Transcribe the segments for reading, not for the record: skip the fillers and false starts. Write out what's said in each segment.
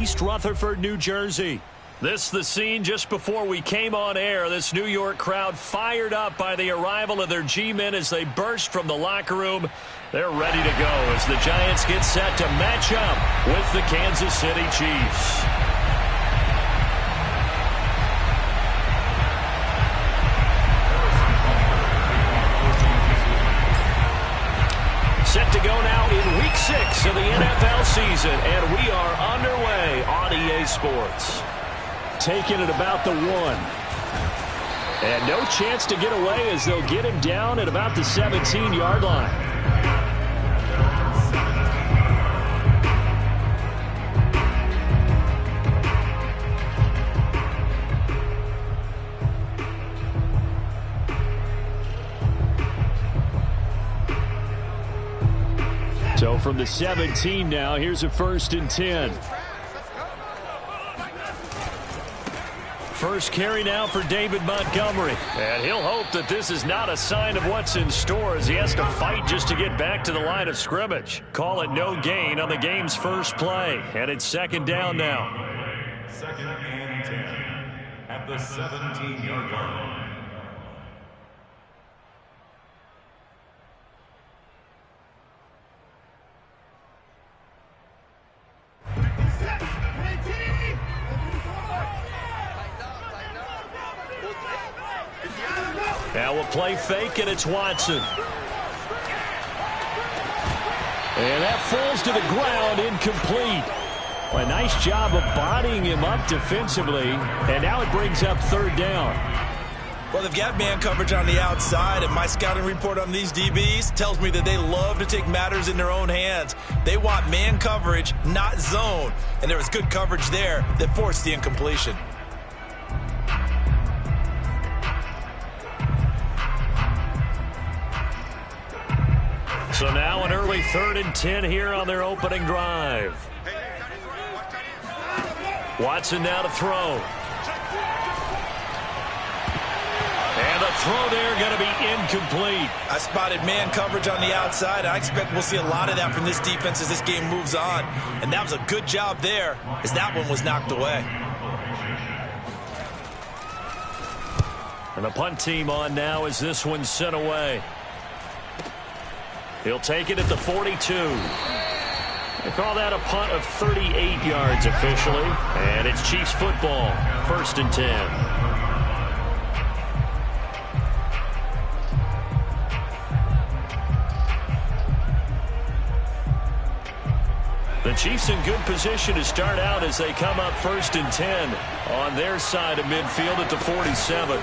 East Rutherford, New Jersey. This the scene just before we came on air. This New York crowd fired up by the arrival of their G-men as they burst from the locker room. They're ready to go as the Giants get set to match up with the Kansas City Chiefs. Set to go now in Week 6 of the NFL season, and we are underway on EA Sports. Taking it about the 1. And no chance to get away as they'll get him down at about the 17-yard line. So from the 17 now, here's a 1st and 10. First carry now for David Montgomery. And he'll hope that this is not a sign of what's in store as he has to fight just to get back to the line of scrimmage. Call it no gain on the game's first play. And it's 2nd down now. 2nd and 10 at the 17-yard line. Now we'll play fake, and it's Watson. And that falls to the ground, incomplete. A nice job of bodying him up defensively, and now it brings up 3rd down. Well, they've got man coverage on the outside, and my scouting report on these DBs tells me that they love to take matters in their own hands. They want man coverage, not zone, and there was good coverage there that forced the incompletion. So now an early 3rd and 10 here on their opening drive. Watson now to throw. And the throw there going to be incomplete. I spotted man coverage on the outside. I expect we'll see a lot of that from this defense as this game moves on. And that was a good job there as that one was knocked away. And the punt team on now as this one's sent away. He'll take it at the 42. They call that a punt of 38 yards officially. And it's Chiefs football. 1st and 10. The Chiefs in good position to start out as they come up 1st and 10 on their side of midfield at the 47.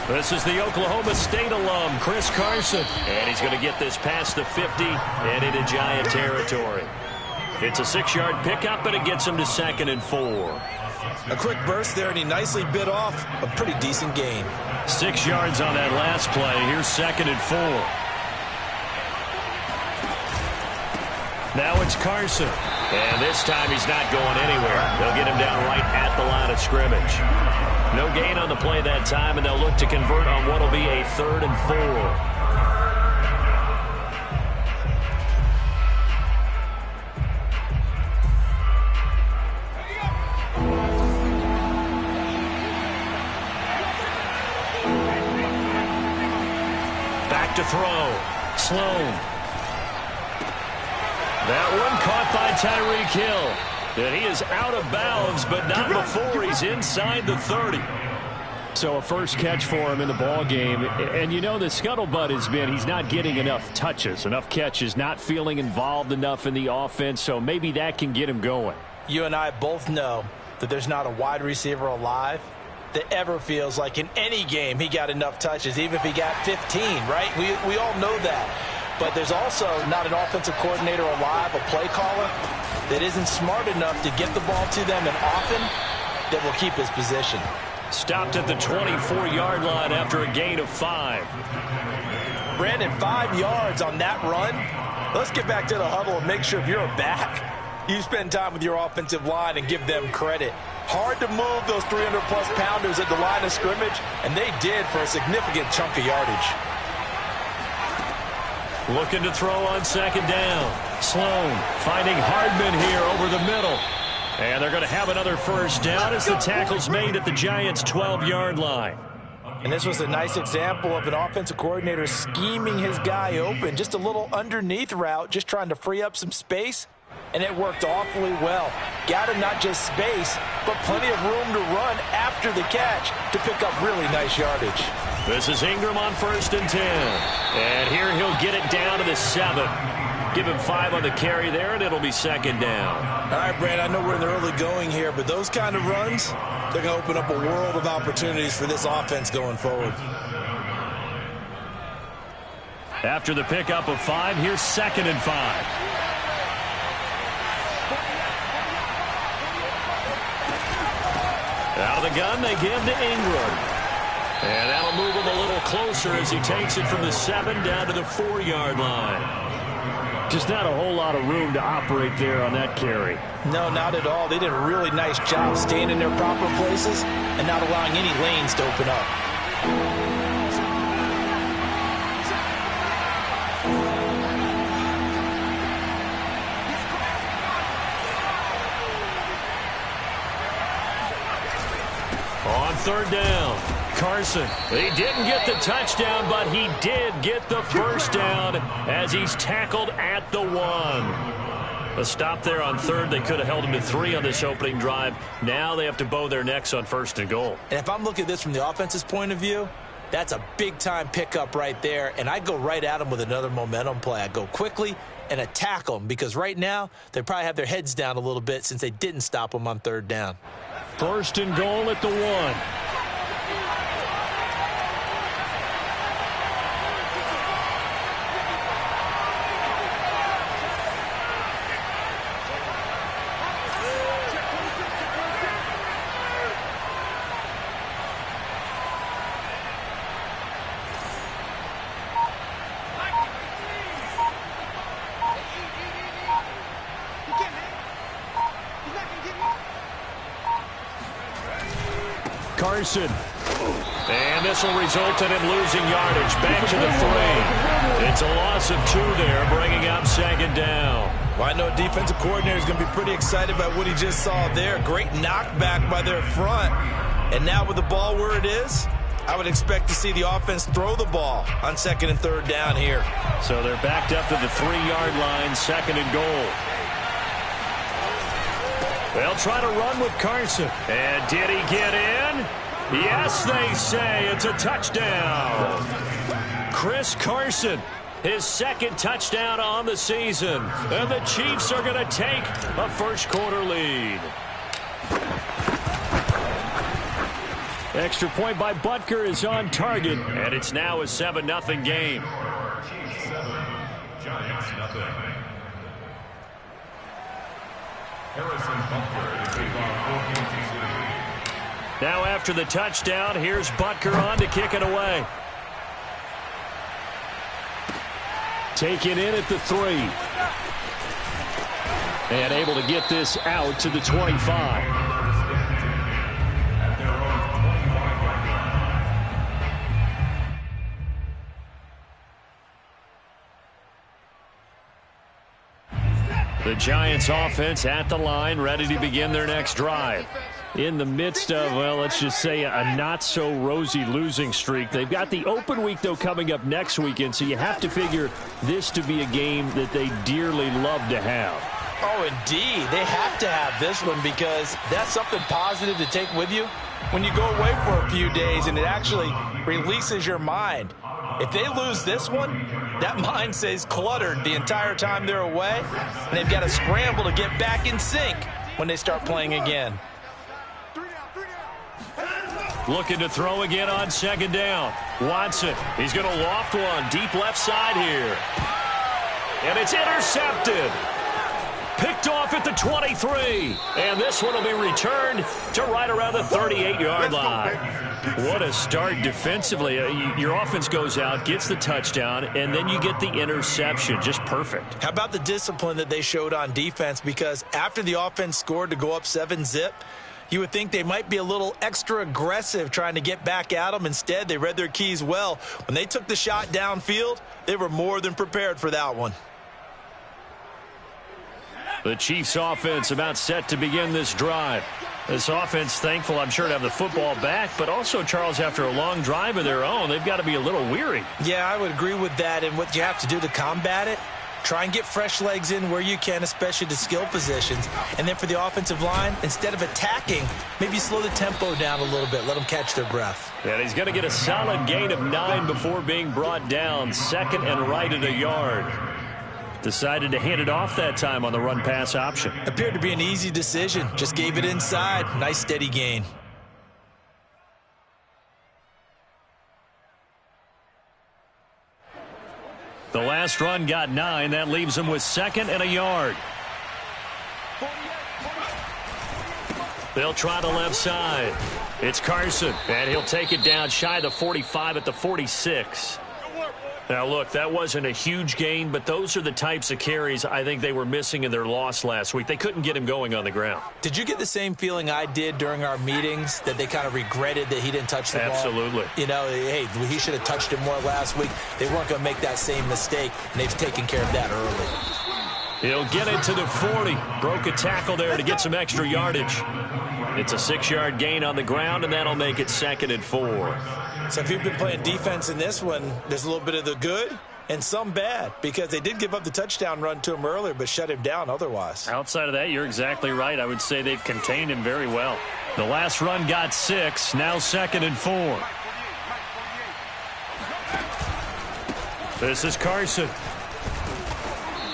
This is the Oklahoma State alum, Chris Carson. And he's going to get this past the 50 and into Giant territory. It's a 6-yard pickup, but it gets him to 2nd and 4. A quick burst there, and he nicely bit off a pretty decent gain. 6 yards on that last play. Here's 2nd and 4. Now it's Carson. And this time he's not going anywhere. They'll get him down right at the line of scrimmage. No gain on the play that time, and they'll look to convert on what will be a 3rd and 4. Back to throw. Sloan. That one caught by Tyreek Hill. And he is out of bounds, but not before he's inside the 30. So a first catch for him in the ball game. And you know the scuttlebutt has been he's not getting enough touches, enough catches, not feeling involved enough in the offense. So maybe that can get him going. You and I both know that there's not a wide receiver alive that ever feels like in any game he got enough touches, even if he got 15, right? We all know that. But there's also not an offensive coordinator alive, a play caller, that isn't smart enough to get the ball to them and often that will keep his position. Stopped at the 24-yard line after a gain of 5. Brandon, 5 yards on that run. Let's get back to the huddle and make sure if you're a back, you spend time with your offensive line and give them credit. Hard to move those 300-plus pounders at the line of scrimmage, and they did for a significant chunk of yardage. Looking to throw on 2nd down. Sloan finding Hardman here over the middle. And they're going to have another first down as the tackle's made at the Giants' 12-yard line. And this was a nice example of an offensive coordinator scheming his guy open. Just a little underneath route, just trying to free up some space. And it worked awfully well. Got him not just space, but plenty of room to run after the catch to pick up really nice yardage. This is Ingram on 1st and 10. And here he'll get it down to the 7. Give him 5 on the carry there, and it'll be 2nd down. All right, Brad, I know we're in the early going here, but those kind of runs, they're going to open up a world of opportunities for this offense going forward. After the pickup of 5, here's 2nd and 5. Out of the gun, they give to Ingram. And that'll move him a little closer as he takes it from the 7 down to the 4-yard line. Just not a whole lot of room to operate there on that carry. No, not at all. They did a really nice job staying in their proper places and not allowing any lanes to open up. On 3rd down, Carson. He didn't get the touchdown, but he did get the first down as he's tackled at the 1. A stop there on 3rd. They could have held him to 3 on this opening drive. Now they have to bow their necks on 1st and goal. And if I'm looking at this from the offense's point of view, that's a big-time pickup right there. And I go right at them with another momentum play. I go quickly and attack them because right now they probably have their heads down a little bit since they didn't stop them on 3rd down. 1st and goal at the 1. Carson. And this will result in him losing yardage. Back to the 3. It's a loss of 2 there, bringing up 2nd down. Well, I know a defensive coordinator is going to be pretty excited about what he just saw there. Great knockback by their front. And now with the ball where it is, I would expect to see the offense throw the ball on 2nd and 3rd down here. So they're backed up to the 3-yard line, 2nd and goal. They'll try to run with Carson. And did he get in? Yes, they say. It's a touchdown. Chris Carson, his 2nd touchdown on the season. And the Chiefs are going to take a first-quarter lead. Extra point by Butker is on target. And it's now a 7-0 game. Chiefs 7, Giants nothing. Harrison Butker to kick off 14-2. Now after the touchdown, here's Butker on to kick it away. Taken in at the 3. And able to get this out to the 25. The Giants offense at the line, ready to begin their next drive. In the midst of, well, let's just say a not-so-rosy losing streak. They've got the open week, though, coming up next weekend, so you have to figure this to be a game that they dearly love to have. Oh, indeed. They have to have this one because that's something positive to take with you when you go away for a few days and it actually releases your mind. If they lose this one, that mind stays cluttered the entire time they're away, and they've got to scramble to get back in sync when they start playing again. Looking to throw again on 2nd down. Watson, he's going to loft one deep left side here. And it's intercepted. Picked off at the 23. And this one will be returned to right around the 38-yard line. What a start defensively. Your offense goes out, gets the touchdown, and then you get the interception. Just perfect. How about the discipline that they showed on defense? Because after the offense scored to go up 7-zip, you would think they might be a little extra aggressive trying to get back at them. Instead, they read their keys well. When they took the shot downfield, they were more than prepared for that one. The Chiefs offense about set to begin this drive. This offense thankful, I'm sure, to have the football back, but also, Charles, after a long drive of their own, they've got to be a little weary. Yeah, I would agree with that, and what you have to do to combat it, try and get fresh legs in where you can, especially to skill positions. And then for the offensive line, instead of attacking, maybe slow the tempo down a little bit, let them catch their breath. And he's going to get a solid gain of 9 before being brought down, second and right at a yard. Decided to hand it off that time on the run-pass option. Appeared to be an easy decision. Just gave it inside. Nice steady gain. The last run got 9. That leaves him with second and a yard. They'll try the left side. It's Carson, and he'll take it down shy of the 45 at the 46. Now, look, that wasn't a huge gain, but those are the types of carries I think they were missing in their loss last week. They couldn't get him going on the ground. Did you get the same feeling I did during our meetings, that they kind of regretted that he didn't touch the ball? Absolutely. You know, hey, he should have touched it more last week. They weren't going to make that same mistake, and they've taken care of that early. He'll get it to the 40. Broke a tackle there to get some extra yardage. It's a 6-yard gain on the ground, and that'll make it second and 4. So if you've been playing defense in this one, there's a little bit of the good and some bad, because they did give up the touchdown run to him earlier but shut him down otherwise. Outside of that, you're exactly right. I would say they've contained him very well. The last run got 6, now second and 4. This is Carson.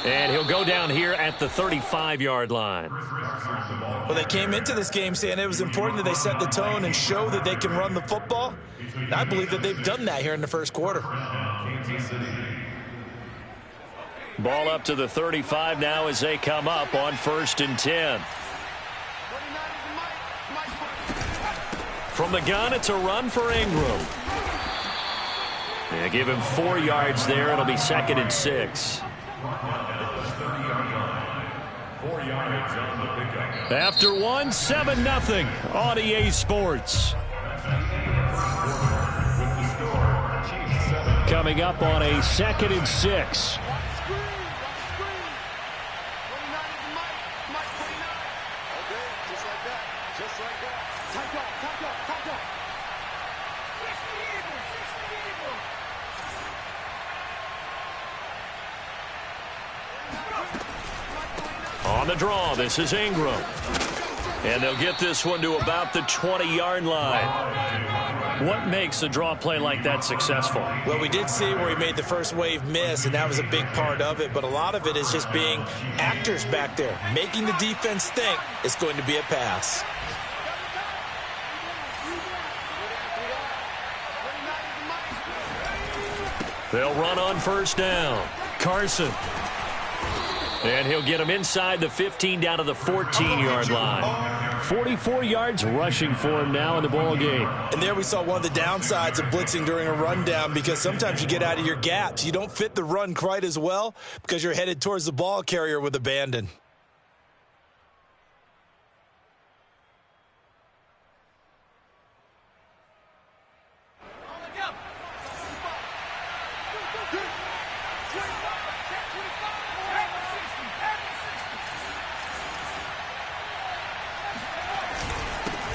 And he'll go down here at the 35-yard line. Well, they came into this game saying it was important that they set the tone and show that they can run the football. And I believe that they've done that here in the first quarter. Ball up to the 35 now as they come up on 1st and 10. From the gun, it's a run for Ingram. Yeah, give him 4 yards there. It'll be second and 6. After 1, 7-0 on EA Sports. Coming up on a 2nd and 6. On the draw, this is Ingram. And they'll get this one to about the 20-yard line. What makes a draw play like that successful? Well, we did see where he made the first wave miss, and that was a big part of it. But a lot of it is just being actors back there, making the defense think it's going to be a pass. They'll run on 1st down. Carson. And he'll get him inside the 15 down to the 14-yard line. 44 yards rushing for him now in the ball game. And there we saw one of the downsides of blitzing during a rundown, because sometimes you get out of your gaps. You don't fit the run quite as well because you're headed towards the ball carrier with abandon.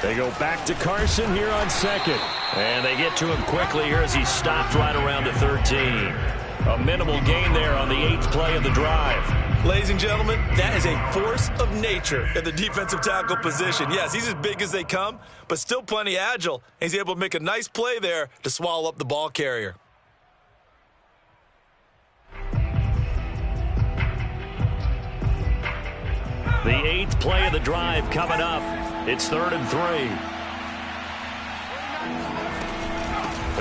They go back to Carson here on 2nd. And they get to him quickly here as he stopped right around the 13. A minimal gain there on the 8th play of the drive. Ladies and gentlemen, that is a force of nature at the defensive tackle position. Yes, he's as big as they come, but still plenty agile. He's able to make a nice play there to swallow up the ball carrier. The 8th play of the drive coming up. It's 3rd and 3.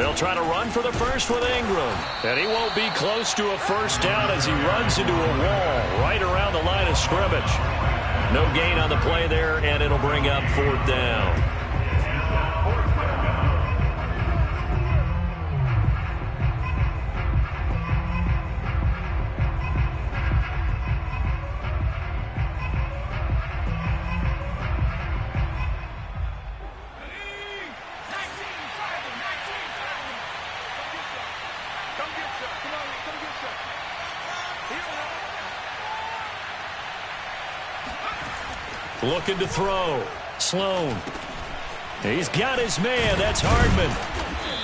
They'll try to run for the first with Ingram. And he won't be close to a first down as he runs into a wall right around the line of scrimmage. No gain on the play there, and it'll bring up 4th down. Looking to throw. Sloan. He's got his man. That's Hardman.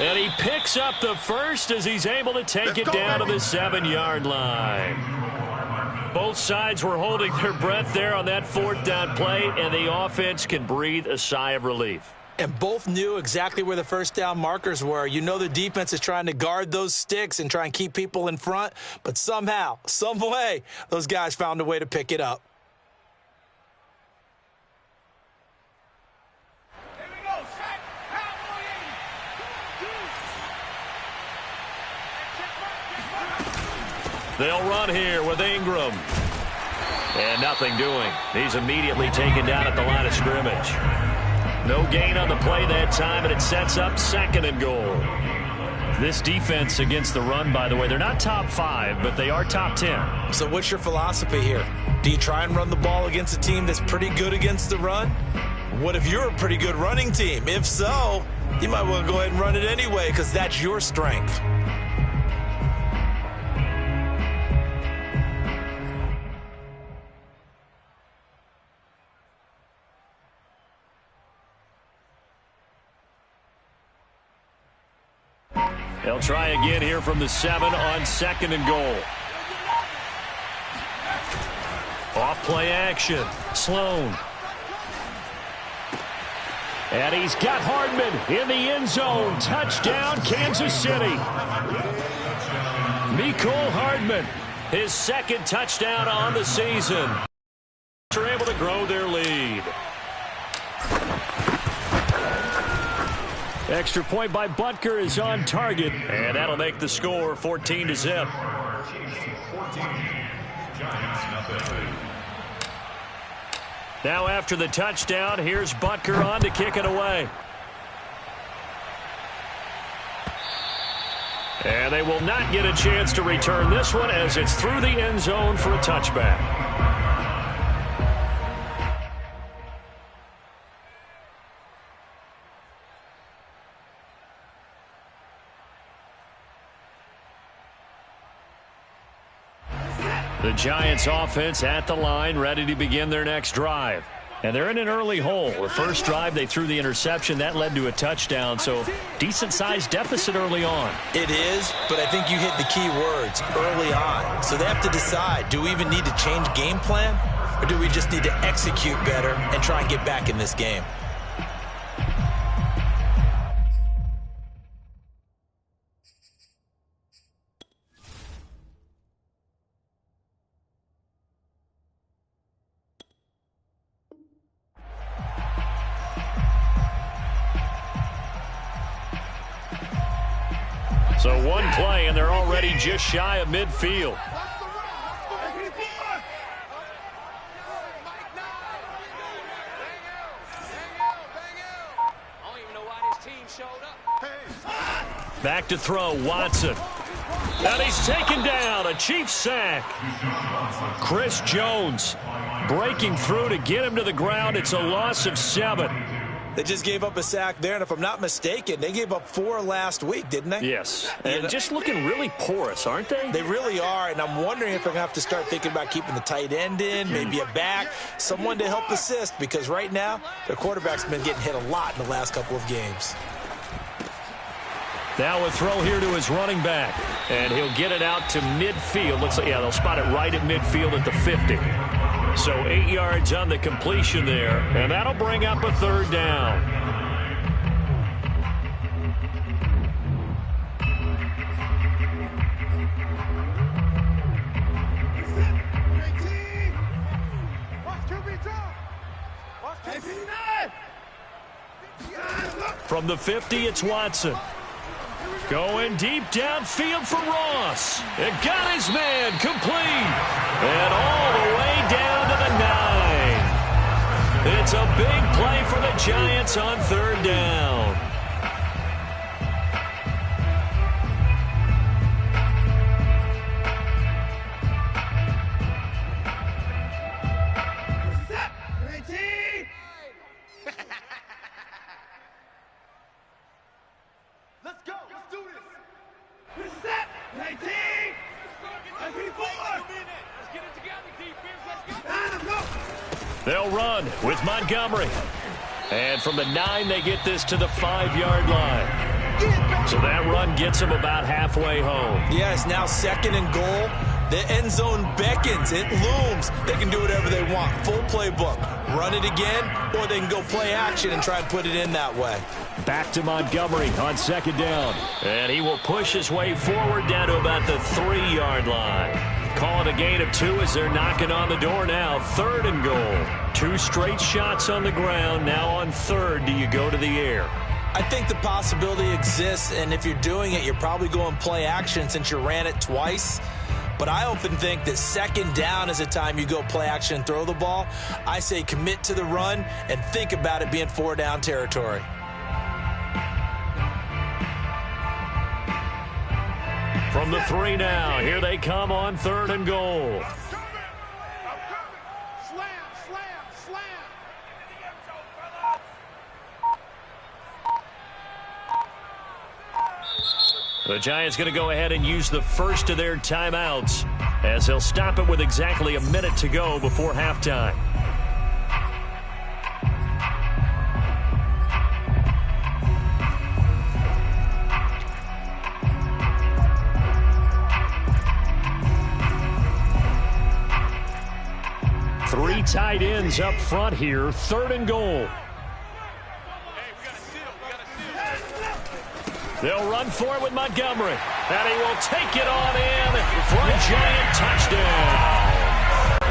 And he picks up the first as he's able to take it down to the 7-yard line. Both sides were holding their breath there on that 4th down play, and the offense can breathe a sigh of relief. And both knew exactly where the first down markers were. You know the defense is trying to guard those sticks and try and keep people in front, but somehow, some way, those guys found a way to pick it up. They'll run here with Ingram. And nothing doing. He's immediately taken down at the line of scrimmage. No gain on the play that time, and it sets up 2nd and goal. This defense against the run, by the way, they're not top 5, but they are top 10. So what's your philosophy here? Do you try and run the ball against a team that's pretty good against the run? What if you're a pretty good running team? If so, you might well go ahead and run it anyway because that's your strength. They'll try again here from the 7 on 2nd and goal. Off play action. Sloan. And he's got Hardman in the end zone. Touchdown, Kansas City. Mecole Hardman, his 2nd touchdown on the season. They're able to grow their lead. Extra point by Butker is on target, and that'll make the score 14-0. Now after the touchdown, here's Butker on to kick it away. And they will not get a chance to return this one as it's through the end zone for a touchback. The Giants offense at the line, ready to begin their next drive. And they're in an early hole. The first drive, they threw the interception. That led to a touchdown, so decent-sized deficit early on. It is, but I think you hit the key words, early on. So they have to decide, do we even need to change game plan, or do we just need to execute better and try and get back in this game? So one play, and they're already just shy of midfield. Back to throw, Watson. And he's taken down, a Chiefs sack. Chris Jones breaking through to get him to the ground. It's a loss of 7. They just gave up a sack there, and if I'm not mistaken, they gave up 4 last week, didn't they? Yes, and just looking really porous, aren't they? They really are, and I'm wondering if they're going to have to start thinking about keeping the tight end in, maybe a back, someone to help assist, because right now, their quarterback's been getting hit a lot in the last couple of games. Now a throw here to his running back, and he'll get it out to midfield. Looks like, yeah, they'll spot it right at midfield at the 50. So 8 yards on the completion there, and that'll bring up a 3rd down. From the 50, it's Watson. Going deep downfield for Ross. It got his man complete. And all the way down to the 9. It's a big play for the Giants on 3rd down. They'll run with Montgomery. And from the 9, they get this to the 5-yard line. So that run gets them about halfway home. Yeah, it's now 2nd and goal. The end zone beckons. It looms. They can do whatever they want. Full playbook. Run it again, or they can go play action and try and put it in that way. Back to Montgomery on 2nd down. And he will push his way forward down to about the 3-yard line. Call it a gain of 2 as they're knocking on the door now. 3rd and goal. 2 straight shots on the ground. Now on 3rd, do you go to the air? I think the possibility exists, and if you're doing it, you're probably going play action since you ran it twice. But I often think that 2nd down is a time you go play action and throw the ball. I say commit to the run and think about it being 4-down territory. From the 3 now, here they come on 3rd and goal. The Giants going to go ahead and use the first of their timeouts as they'll stop it with exactly a minute to go before halftime. Three tight ends up front here, 3rd and goal. They'll run for it with Montgomery. And he will take it on in for a Giant touchdown.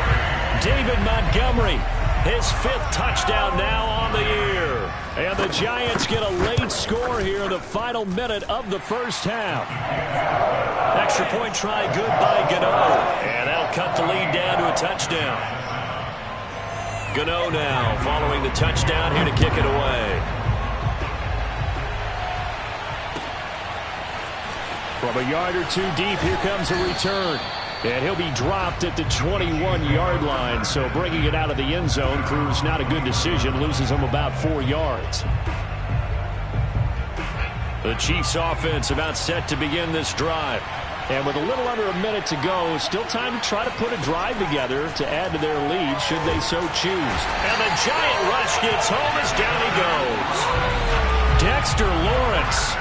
David Montgomery, his 5th touchdown now on the year. And the Giants get a late score here in the final minute of the first half. Extra point try good by Gano. And that'll cut the lead down to a touchdown. Gano now following the touchdown here to kick it away. From a yard or 2 deep, here comes a return. And he'll be dropped at the 21-yard line. So bringing it out of the end zone proves not a good decision. Loses him about 4 yards. The Chiefs offense about set to begin this drive. And with a little under a minute to go, still time to try to put a drive together to add to their lead should they so choose. And the Giant rush gets home as down he goes. Dexter Lawrence.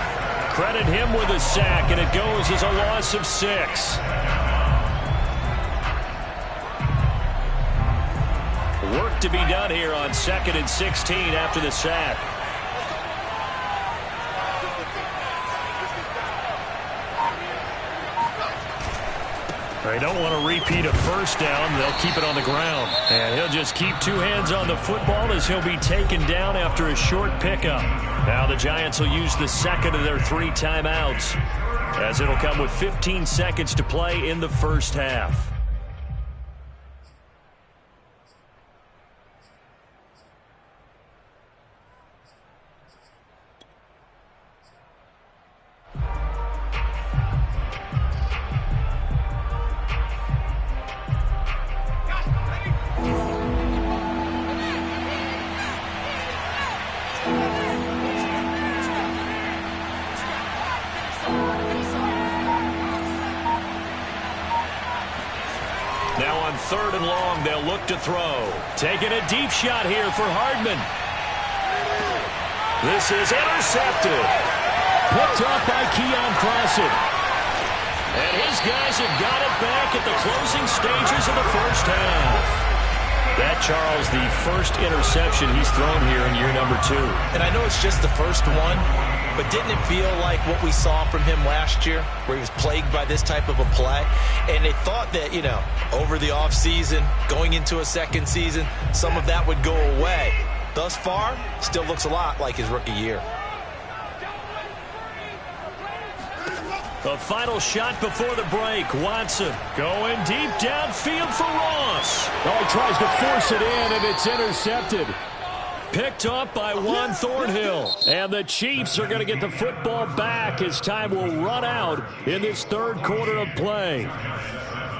Credit him with a sack, and it goes as a loss of 6. Work to be done here on 2nd and 16 after the sack. They don't want to repeat a first down. They'll keep it on the ground. And he'll just keep 2 hands on the football as he'll be taken down after a short pickup. Now the Giants will use the 2nd of their 3 timeouts, as it'll come with 15 seconds to play in the first half. Now on 3rd and long, they'll look to throw. Taking a deep shot here for Hardman. This is intercepted. Picked up by Keon Crossett. And his guys have got it back at the closing stages of the first half. That, Charles, the first interception he's thrown here in year number 2. And I know it's just the first one, but didn't it feel like what we saw from him last year, where he was plagued by this type of a play? And they thought that, you know, over the offseason, going into a second season, some of that would go away. Thus far, still looks a lot like his rookie year. The final shot before the break. Watson going deep downfield for Ross. Oh, he tries to force it in, and it's intercepted. Picked up by Juan Thornhill. And the Chiefs are going to get the football back as time will run out in this 3rd quarter of play.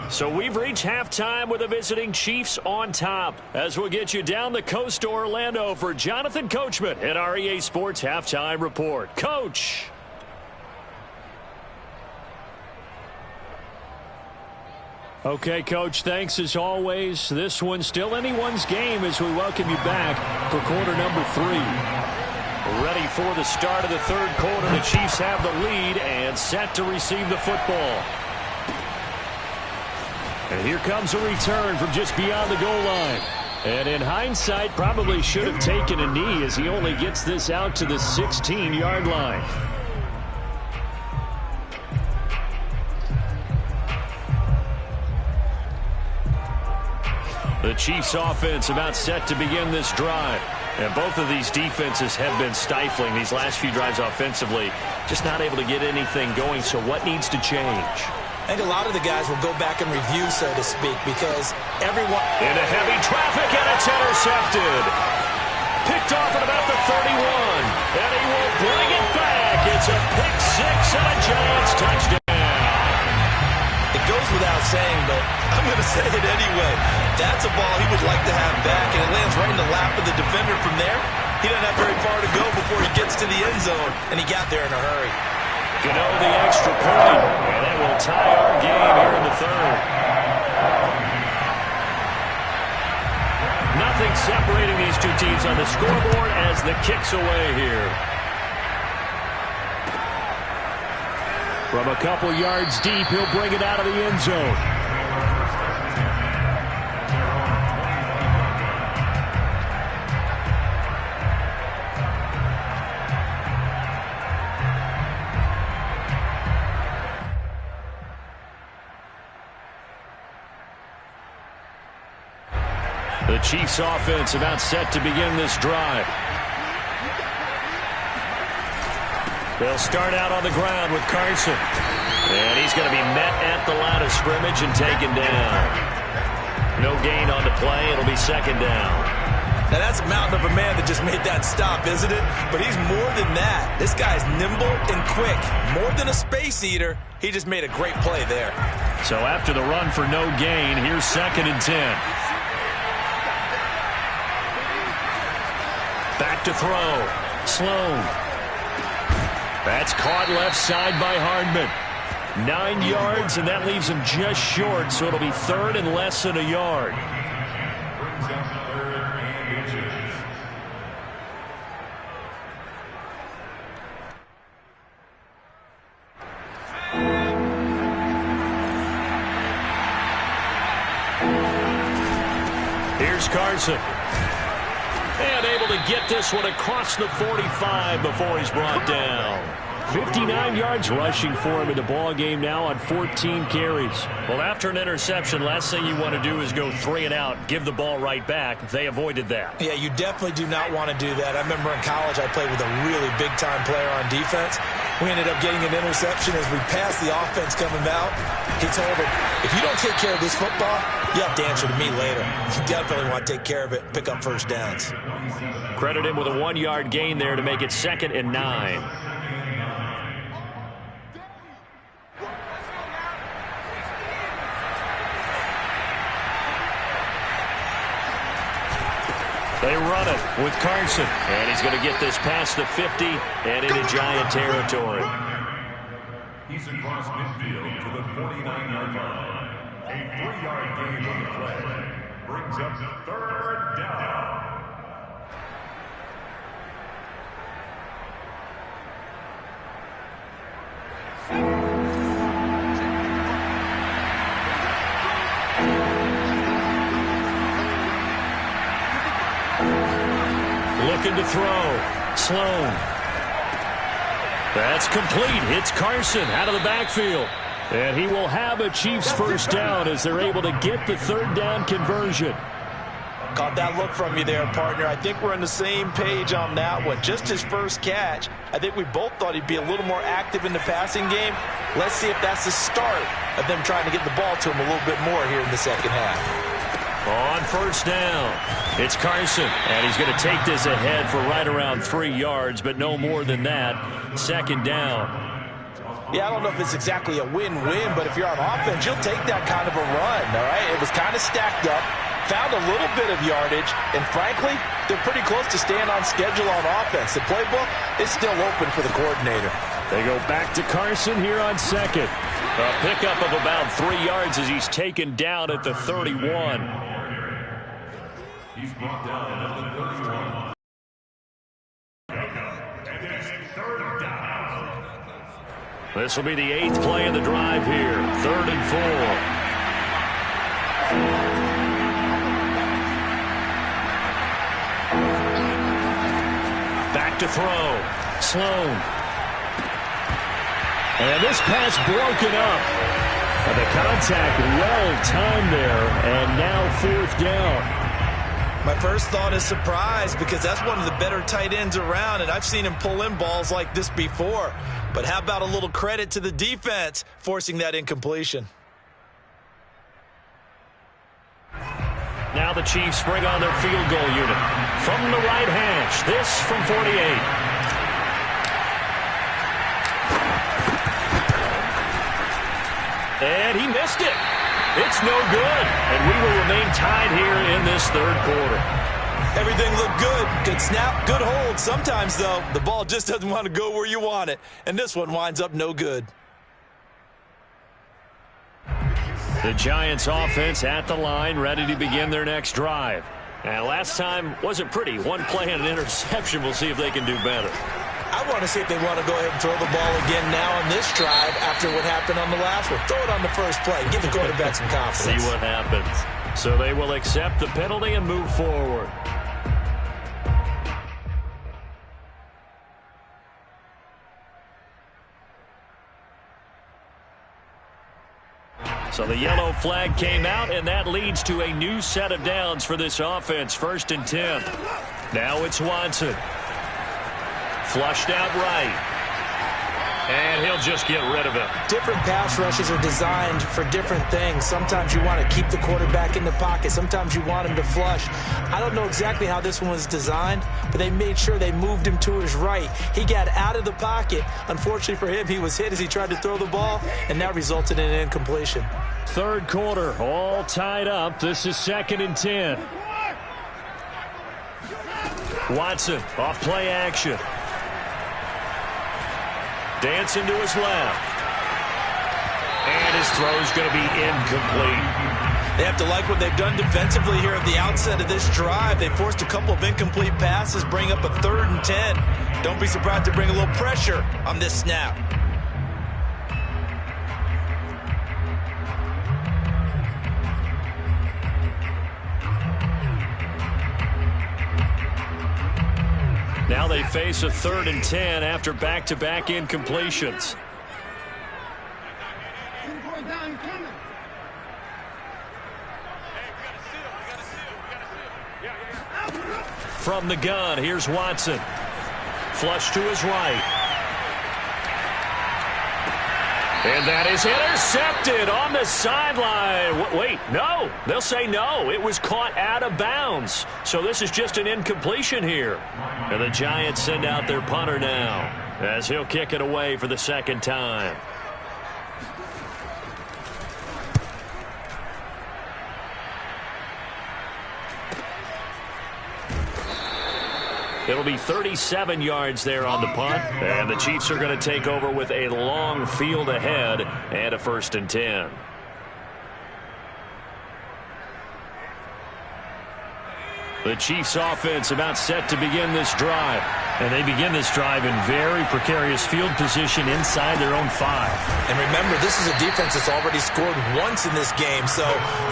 So we've reached halftime with the visiting Chiefs on top, as we'll get you down the coast to Orlando for Jonathan Coachman at our EA Sports Halftime Report. Coach. Okay, Coach, thanks as always. This one's still anyone's game as we welcome you back for quarter number 3. Ready for the start of the third quarter. The Chiefs have the lead and set to receive the football. And here comes a return from just beyond the goal line. And in hindsight, probably should have taken a knee as he only gets this out to the 16-yard line. The Chiefs offense about set to begin this drive. And both of these defenses have been stifling these last few drives offensively. Just not able to get anything going, so what needs to change? I think a lot of the guys will go back and review, so to speak, because everyone... Into heavy traffic, and it's intercepted. Picked off at about the 31. And he will bring it back. It's a pick six and a Giants touchdown. It goes without saying, but I'm going to say it anyway. That's a ball he would like to have back, and it lands right in the lap of the defender from there. He doesn't have very far to go before he gets to the end zone, and he got there in a hurry. Gano the extra point, and that will tie our game here in the third. Nothing separating these two teams on the scoreboard as the kick's away here. From a couple yards deep, he'll bring it out of the end zone. The Chiefs offense about set to begin this drive. They'll start out on the ground with Carson. And he's going to be met at the line of scrimmage and taken down. No gain on the play. It'll be second down. Now that's a mountain of a man that just made that stop, isn't it? But he's more than that. This guy's nimble and quick. More than a space eater. He just made a great play there. So after the run for no gain, here's 2nd and 10. Back to throw. Sloan. That's caught left side by Hardman. 9 yards, and that leaves him just short, so it'll be 3rd and less than a yard. Brings up 3rd and inches. Here's Carson. And able to get this one across the 45 before he's brought down. 59 yards rushing for him in the ball game now on 14 carries. Well, after an interception, last thing you want to do is go 3 and out, give the ball right back. They avoided that. Yeah, you definitely do not want to do that. I remember in college I played with a really big-time player on defense. We ended up getting an interception as we passed the offense coming out. He told him, if you don't take care of this football, you have to answer to me later. You definitely want to take care of it, pick up first downs. Credit him with a 1-yard gain there to make it 2nd and 9. They run it with Carson. And he's going to get this past the 50 and into Giant territory. He's across midfield to the 49-yard line. A 3-yard gain on the play. Brings up 3rd down. Looking to throw. Sloan. That's complete. Hits Carson out of the backfield. And he will have a Chiefs first down as they're able to get the 3rd down conversion. Caught that look from you there, partner. I think we're on the same page on that one. Just his first catch. I think we both thought he'd be a little more active in the passing game. Let's see if that's the start of them trying to get the ball to him a little bit more here in the second half. On first down, it's Carson, and he's going to take this ahead for right around 3 yards, but no more than that. 2nd down. Yeah, I don't know if it's exactly a win-win, but if you're on offense, you'll take that kind of a run, all right? It was kind of stacked up, found a little bit of yardage, and frankly, they're pretty close to staying on schedule on offense. The playbook is still open for the coordinator. They go back to Carson here on 2nd. A pickup of about 3 yards as he's taken down at the 31. He's brought down at the 31. And it's third down. This will be the 8th play of the drive here. 3rd and 4. Back to throw. Sloan. And this pass broken up. And the contact well timed there. And now 4th down. My first thought is surprise because that's one of the better tight ends around, and I've seen him pull in balls like this before. But how about a little credit to the defense forcing that incompletion? Now the Chiefs bring on their field goal unit. From the right hash, this from 48. And he missed it. It's no good. And we will remain tied here in this 3rd quarter. Everything looked good. Good snap, good hold. Sometimes, though, the ball just doesn't want to go where you want it. And this one winds up no good. The Giants offense at the line, ready to begin their next drive. And last time wasn't pretty. One play and an interception. We'll see if they can do better. I want to see if they want to go ahead and throw the ball again now on this drive after what happened on the last one. Throw it on the first play. Give the quarterback some confidence. See what happens. So they will accept the penalty and move forward. So the yellow flag came out, and that leads to a new set of downs for this offense. 1st and 10. Now it's Watson. Flushed out right. And he'll just get rid of it. Different pass rushes are designed for different things. Sometimes you want to keep the quarterback in the pocket. Sometimes you want him to flush. I don't know exactly how this one was designed, but they made sure they moved him to his right. He got out of the pocket. Unfortunately for him, he was hit as he tried to throw the ball, and that resulted in an incompletion. 3rd quarter, all tied up. This is 2nd and 10. Watson, off play action. Dancing to his left. And his throw's going to be incomplete. They have to like what they've done defensively here at the outset of this drive. They forced a couple of incomplete passes, bring up a 3rd and 10. Don't be surprised to bring a little pressure on this snap. Now they face a 3rd and 10 after back-to-back incompletions. From the gun, here's Watson. Flush to his right. And that is intercepted on the sideline. Wait, no. They'll say no. It was caught out of bounds. So this is just an incompletion here. And the Giants send out their punter now as he'll kick it away for the 2nd time. It'll be 37 yards there on the punt. And the Chiefs are going to take over with a long field ahead and a 1st and 10. The Chiefs offense about set to begin this drive. And they begin this drive in very precarious field position inside their own 5. And remember, this is a defense that's already scored once in this game, so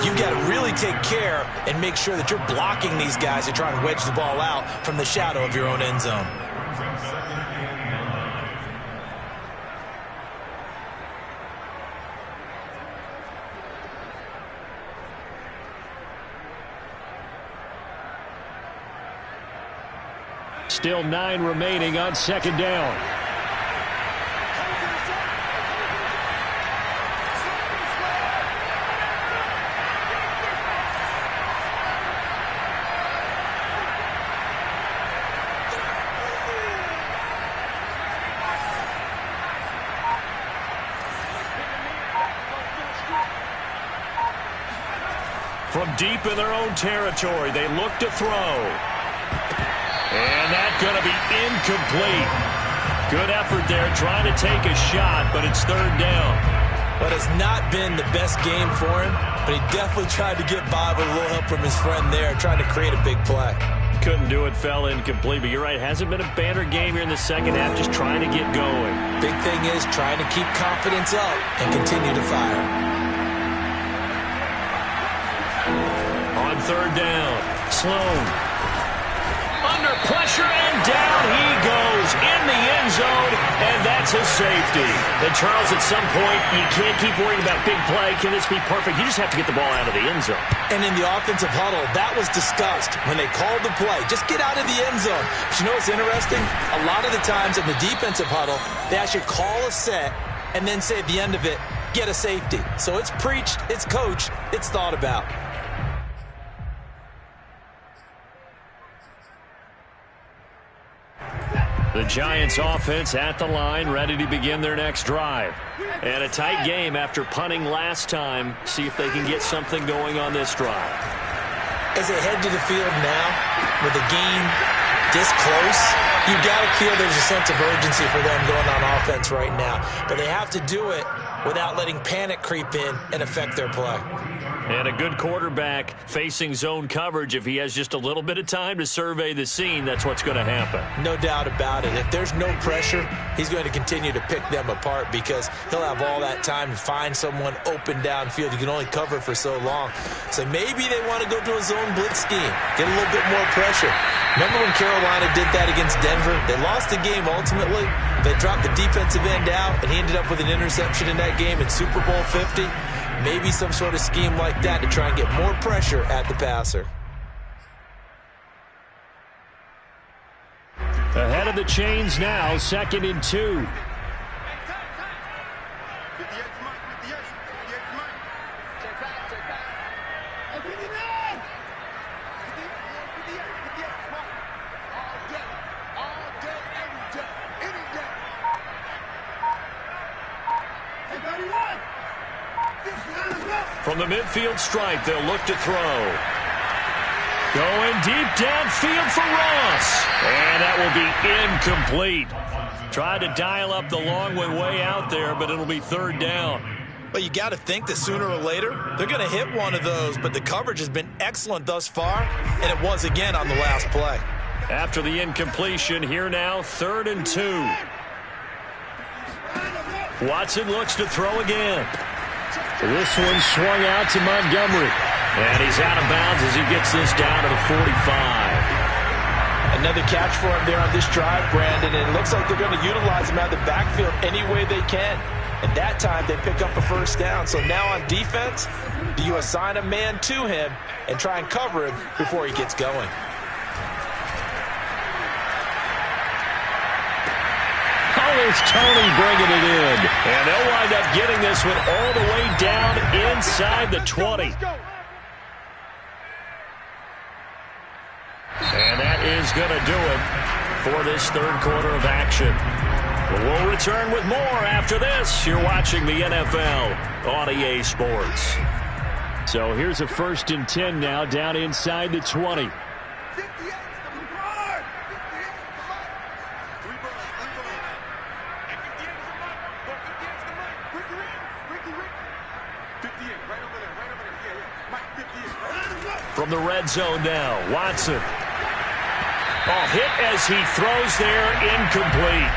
you've got to really take care and make sure that you're blocking these guys and trying to wedge the ball out from the shadow of your own end zone. Still 9 remaining on 2nd down. From deep in their own territory, they look to throw. And that's going to be incomplete. Good effort there trying to take a shot, but it's 3rd down. But it's not been the best game for him, but he definitely tried to get by with a little help from his friend there, trying to create a big play. Couldn't do it, fell incomplete, but you're right, hasn't been a banner game here in the second half, just trying to get going. Big thing is trying to keep confidence up and continue to fire. On third down, Sloan. Under pressure, and down he goes in the end zone, and that's his safety. And Charles, at some point, you can't keep worrying about big play. Can this be perfect? You just have to get the ball out of the end zone. And in the offensive huddle, that was discussed when they called the play. Just get out of the end zone. But you know what's interesting? A lot of the times in the defensive huddle, they actually call a set and then say at the end of it, get a safety. So it's preached, it's coached, it's thought about. The Giants offense at the line, ready to begin their next drive. And a tight game after punting last time. See if they can get something going on this drive. As they head to the field now, with the game this close, you got to feel there's a sense of urgency for them going on offense right now. But they have to do it without letting panic creep in and affect their play. And a good quarterback facing zone coverage. If he has just a little bit of time to survey the scene, that's what's going to happen. No doubt about it. If there's no pressure, he's going to continue to pick them apart because he'll have all that time to find someone open downfield. You can only cover for so long. So maybe they want to go to a zone blitz scheme, get a little bit more pressure. Remember when Carolina did that against Denver? They lost the game ultimately. They dropped the defensive end out, and he ended up with an interception in that game in Super Bowl 50. Maybe some sort of scheme like that to try and get more pressure at the passer. Ahead of the chains now, 2nd and 2. From the midfield stripe, they'll look to throw. Going deep downfield for Ross. And that will be incomplete. Tried to dial up the long way out there, but it'll be third down. Well, you got to think that sooner or later, they're going to hit one of those, but the coverage has been excellent thus far, and it was again on the last play. After the incompletion, here now, 3rd and 2. Watson looks to throw again. This one swung out to Montgomery. And he's out of bounds as he gets this down to the 45. Another catch for him there on this drive, Brandon, and it looks like they're going to utilize him out of the backfield any way they can. And that time they pick up a first down. So now on defense, do you assign a man to him and try and cover him before he gets going? Here's Tony bringing it in. And they'll wind up getting this one all the way down inside the 20. And that is going to do it for this third quarter of action. We'll return with more after this. You're watching the NFL on EA Sports. So here's a 1st and 10 now down inside the 20. From the red zone now, Watson. Hit as he throws there, incomplete.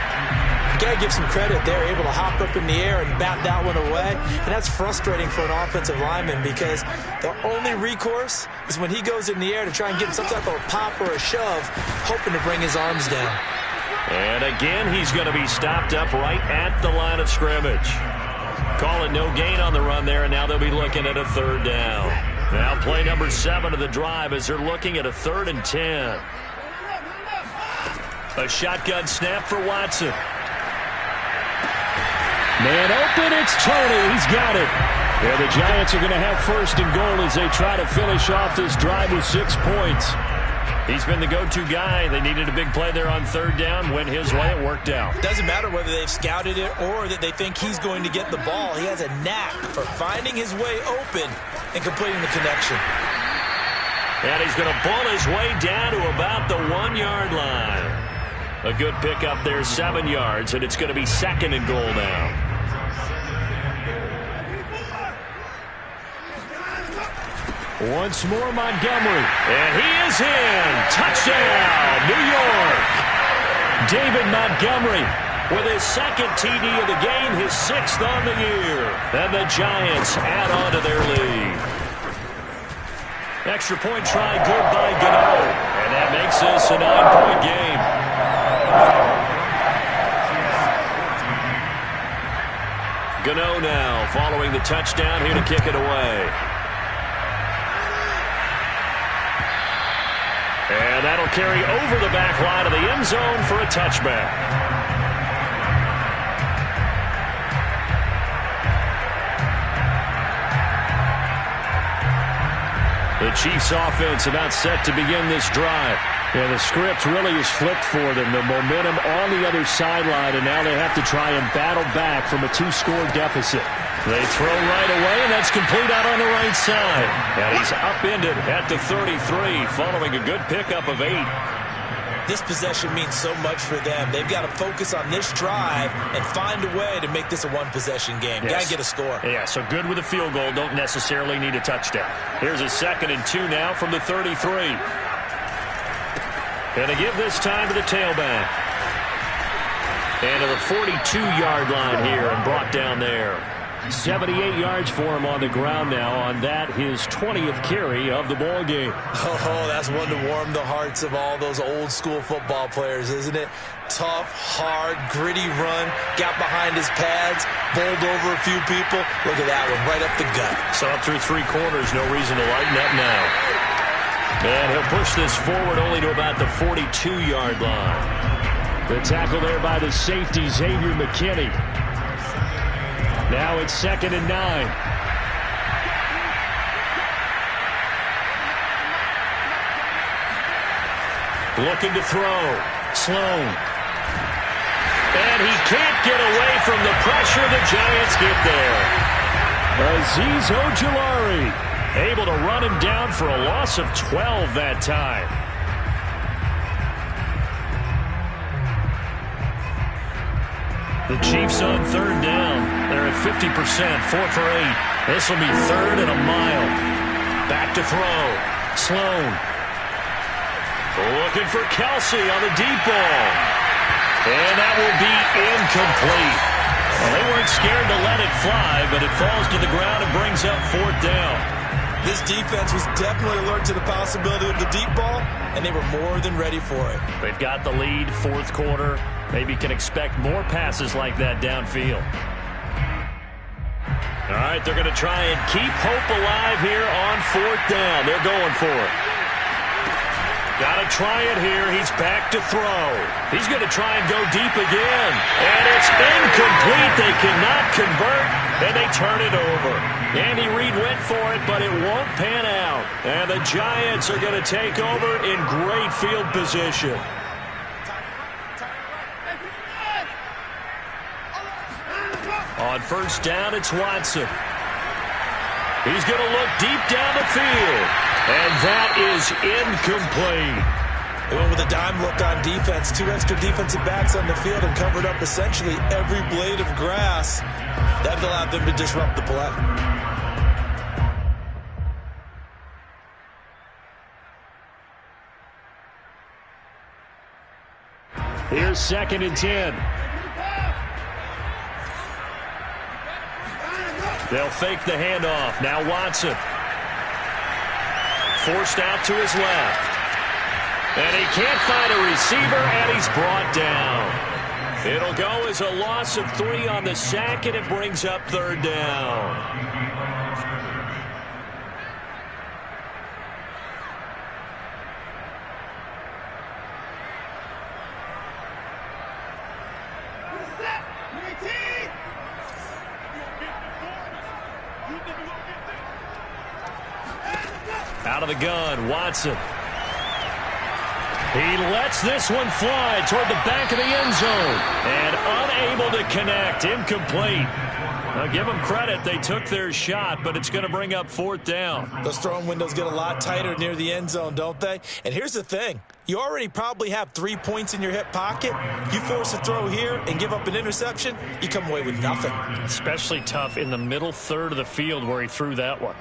You got to give some credit. They're able to hop up in the air and bat that one away. And that's frustrating for an offensive lineman because the only recourse is when he goes in the air to try and get some type of a pop or a shove, hoping to bring his arms down. And again, he's going to be stopped up right at the line of scrimmage. Call it no gain on the run there, and now they'll be looking at a 3rd down. Now play number 7 of the drive as they're looking at a 3rd and 10. A shotgun snap for Watson. Man open, it's Tony. He's got it. Yeah, the Giants are going to have 1st and goal as they try to finish off this drive with 6 points. He's been the go-to guy. They needed a big play there on 3rd down. Went his way, it worked out. Doesn't matter whether they've scouted it or that they think he's going to get the ball. He has a knack for finding his way open and completing the connection. And he's going to pull his way down to about the 1-yard line. A good pickup there, 7 yards, and it's going to be 2nd and goal now. Once more, Montgomery. And he is in. Touchdown, New York. David Montgomery with his second TD of the game, his 6th on the year. And the Giants add on to their lead. Extra point try good by Gano. And that makes this a 9-point game. Gano now following the touchdown here to kick it away. And that'll carry over the back line of the end zone for a touchback. The Chiefs offense about set to begin this drive. Yeah, the script really is flipped for them. The momentum on the other sideline, and now they have to try and battle back from a 2-score deficit. They throw right away, and that's complete out on the right side. And he's upended at the 33, following a good pickup of 8. This possession means so much for them. They've got to focus on this drive and find a way to make this a one-possession game. Yes. Got to get a score. Yeah, so good with a field goal. Don't necessarily need a touchdown. Here's a 2nd and 2 now from the 33. And they give this time to the tailback. And to the 42-yard line here and brought down there. 78 yards for him on the ground now on that, his 20th carry of the ball game. Oh, that's one to warm the hearts of all those old school football players, isn't it? Tough, hard, gritty run, got behind his pads, bowled over a few people. Look at that one, right up the gut. So up through 3 quarters, no reason to lighten up now. And he'll push this forward only to about the 42-yard line. The tackle there by the safety, Xavier McKinney. Now it's 2nd and 9. Looking to throw. Sloan. And he can't get away from the pressure. The Giants get there. Azeez Ojulari able to run him down for a loss of 12 that time. The Chiefs on 3rd down. They're at 50%, 4 for 8. This will be 3rd and a mile. Back to throw. Sloan. Looking for Kelsey on the deep ball. And that will be incomplete. Well, they weren't scared to let it fly, but it falls to the ground and brings up 4th down. This defense was definitely alert to the possibility of the deep ball, and they were more than ready for it. They've got the lead, 4th quarter. Maybe can expect more passes like that downfield. All right, they're going to try and keep hope alive here on 4th down. They're going for it. Got to try it here. He's back to throw. He's going to try and go deep again. And it's incomplete. They cannot convert, and they turn it over. Andy Reid went for it, but it won't pan out. And the Giants are going to take over in great field position. On 1st down, it's Watson. He's going to look deep down the field. And that is incomplete. They went with a dime look on defense. 2 extra defensive backs on the field and covered up essentially every blade of grass. That allowed them to disrupt the play. Here's 2nd and 10. They'll fake the handoff. Now Watson. Forced out to his left. And he can't find a receiver, and he's brought down. It'll go as a loss of 3 on the sack, and it brings up 3rd down. Out of the gun, Watson. He lets this one fly toward the back of the end zone. And unable to connect. Incomplete. Now give them credit. They took their shot, but it's going to bring up 4th down. Those throwing windows get a lot tighter near the end zone, don't they? And here's the thing. You already probably have 3 points in your hip pocket. You force a throw here and give up an interception, you come away with nothing. Especially tough in the middle 3rd of the field where he threw that one.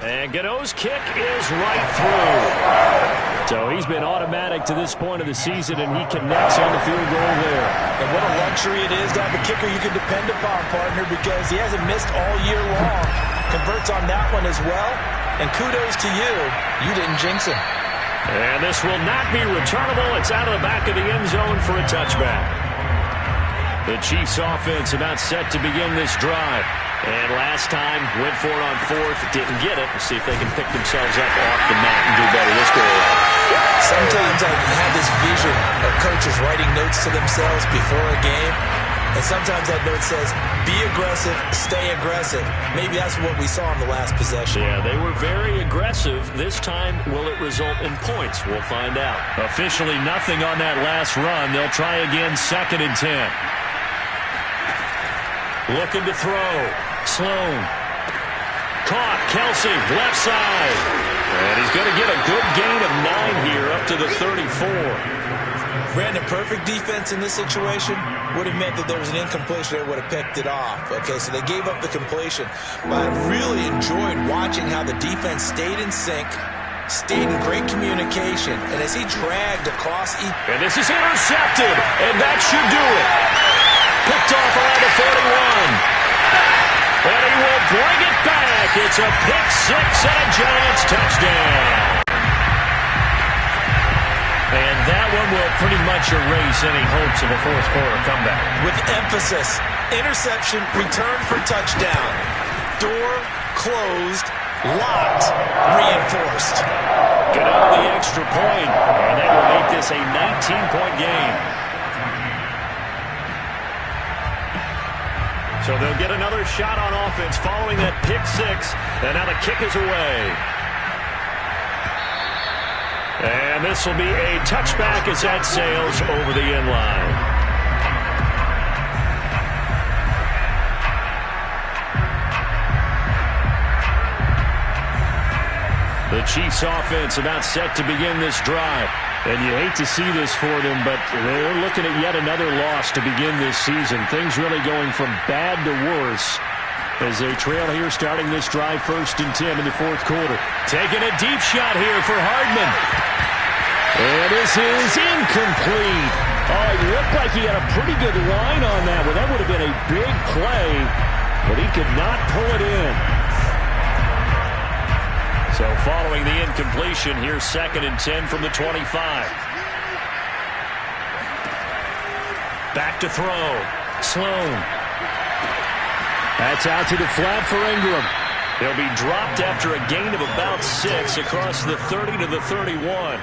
And Gano's kick is right through. So he's been automatic to this point of the season, and he connects on the field goal there. And what a luxury it is to have a kicker you can depend upon, partner, because he hasn't missed all year long. Converts on that one as well. And kudos to you. You didn't jinx him. And this will not be returnable. It's out of the back of the end zone for a touchback. The Chiefs offense about set to begin this drive. And last time, went for it on fourth, didn't get it. We'll see if they can pick themselves up off the mat and do better this go around. Sometimes I have this vision of coaches writing notes to themselves before a game. And sometimes that note says, be aggressive, stay aggressive. Maybe that's what we saw in the last possession. Yeah, they were very aggressive. This time, will it result in points? We'll find out. Officially nothing on that last run. They'll try again, 2nd and 10. Looking to throw. Sloan. Caught. Kelsey, left side. And he's going to get a good gain of 9 here up to the 34. Brandon, perfect defense in this situation would have meant that there was an incompletion. They would have picked it off. Okay, so they gave up the completion. But I really enjoyed watching how the defense stayed in sync, stayed in great communication, and as he dragged across each... And this is intercepted, and that should do it. Picked off around the 41. And he will bring it back. It's a pick six and a Giants touchdown. And that one will pretty much erase any hopes of a fourth quarter comeback. With emphasis, interception, return for touchdown. Door closed, locked, reinforced. Get out of the extra point, and that will make this a 19-point game. So they'll get another shot on offense following that pick six. And now the kick is away. And this will be a touchback as that sails over the end line. The Chiefs offense about set to begin this drive. And you hate to see this for them, but they're looking at yet another loss to begin this season. Things really going from bad to worse as they trail here starting this drive 1st and 10 in the fourth quarter. Taking a deep shot here for Hardman. And this is incomplete. Oh, it looked like he had a pretty good line on that one. That would have been a big play, but he could not pull it in. So following the incompletion, here's 2nd and 10 from the 25. Back to throw. Sloan. That's out to the flat for Ingram. He'll be dropped after a gain of about 6 across the 30 to the 31.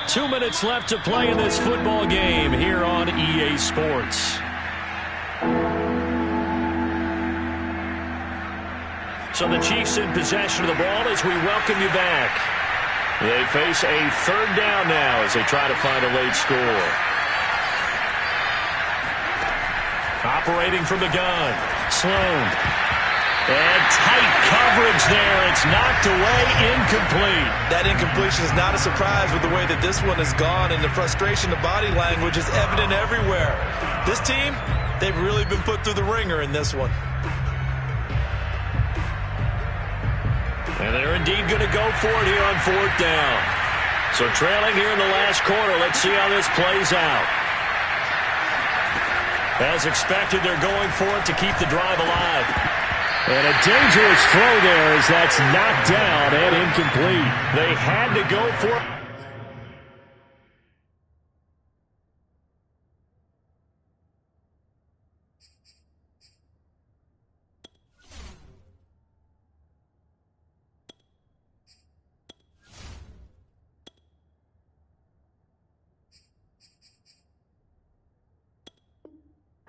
Two minutes left to play in this football game here on EA Sports. So the Chiefs in possession of the ball as we welcome you back. They face a 3rd down now as they try to find a late score. Operating from the gun. Sloan. And tight coverage there. It's knocked away, incomplete. That incompletion is not a surprise with the way that this one has gone, and the frustration, the body language is evident everywhere. This team, they've really been put through the ringer in this one. And they're indeed going to go for it here on 4th down. So trailing here in the last quarter. Let's see how this plays out. As expected, they're going for it to keep the drive alive. And a dangerous throw there as that's knocked down and incomplete. They had to go for it.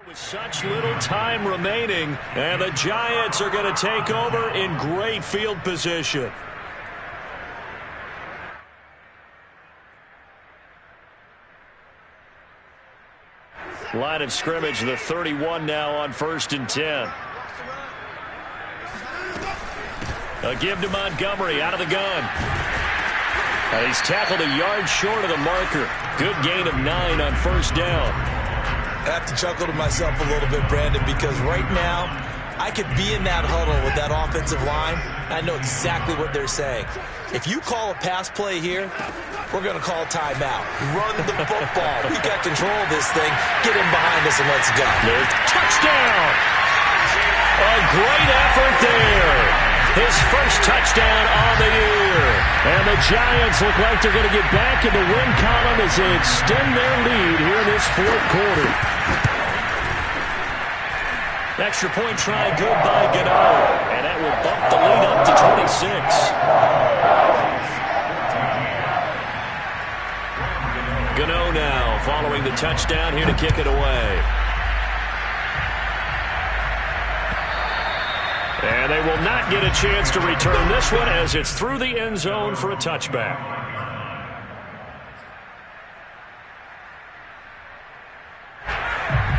With such little time remaining, and the Giants are going to take over in great field position. Line of scrimmage, the 31 now on 1st and 10. A give to Montgomery out of the gun. And he's tackled a yard short of the marker. Good gain of 9 on 1st down. I have to chuckle to myself a little bit, Brandon, because right now I could be in that huddle with that offensive line. I know exactly what they're saying. If you call a pass play here, we're going to call timeout. Run the football. We got control of this thing. Get in behind us and let's go. Touchdown! A great effort there. His first touchdown on the year. And the Giants look like they're going to get back in the win column as they extend their lead here in this fourth quarter. Extra point try good by Gano. And that will bump the lead up to 26. Gano now following the touchdown here to kick it away. And they will not get a chance to return this one as it's through the end zone for a touchback.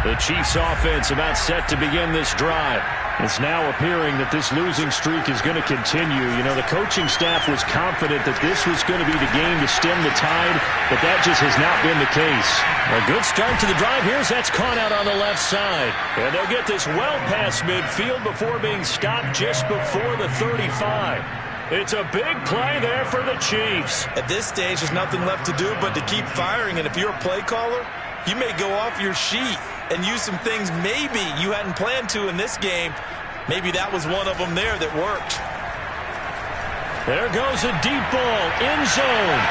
The Chiefs offense about set to begin this drive. It's now appearing that this losing streak is going to continue. You know, the coaching staff was confident that this was going to be the game to stem the tide, but that just has not been the case. A good start to the drive. Here's that's caught out on the left side. And they'll get this well past midfield before being stopped just before the 35. It's a big play there for the Chiefs. At this stage, there's nothing left to do but to keep firing. And if you're a play caller, you may go off your sheet and use some things maybe you hadn't planned to in this game. Maybe that was one of them there that worked. There goes a deep ball, end zone.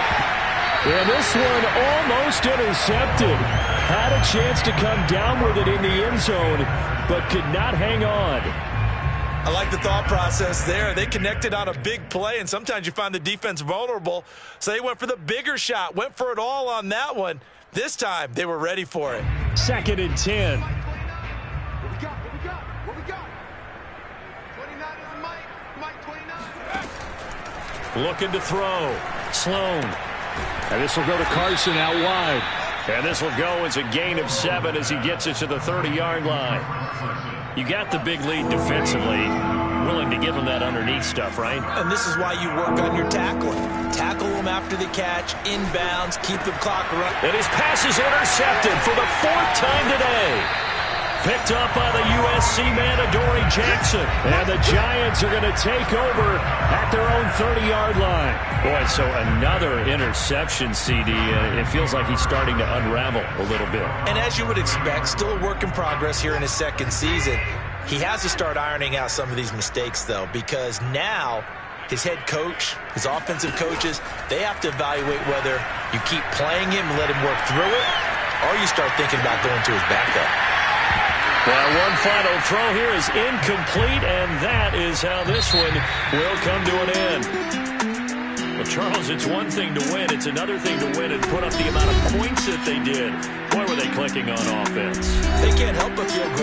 And this one almost intercepted. Had a chance to come down with it in the end zone, but could not hang on. I like the thought process there. They connected on a big play, and sometimes you find the defense vulnerable. So they went for the bigger shot, went for it all on that one. This time, they were ready for it. 2nd and 10. What we got? 29 is Mike 29. Looking to throw. Sloan. And this will go to Carson out wide. And this will go as a gain of 7 as he gets it to the 30-yard line. You got the big lead defensively. Willing to give them that underneath stuff, right? And this is why you work on your tackling. Tackle them after the catch, inbounds, keep the clock running. And his pass is intercepted for the 4th time today. Picked up by the USC man, Adoree Jackson. And the Giants are going to take over at their own 30-yard line. Boy, so another interception, CD. It feels like he's starting to unravel a little bit. And as you would expect, still a work in progress here in his second season. He has to start ironing out some of these mistakes, though, because now his head coach, his offensive coaches, they have to evaluate whether you keep playing him and let him work through it, or you start thinking about going to his backup. Well, one final throw here is incomplete, and that is how this one will come to an end. Well, Charles, it's one thing to win. It's another thing to win and put up the amount of points that they did. Boy, were they clicking on offense. They can't help but feel great.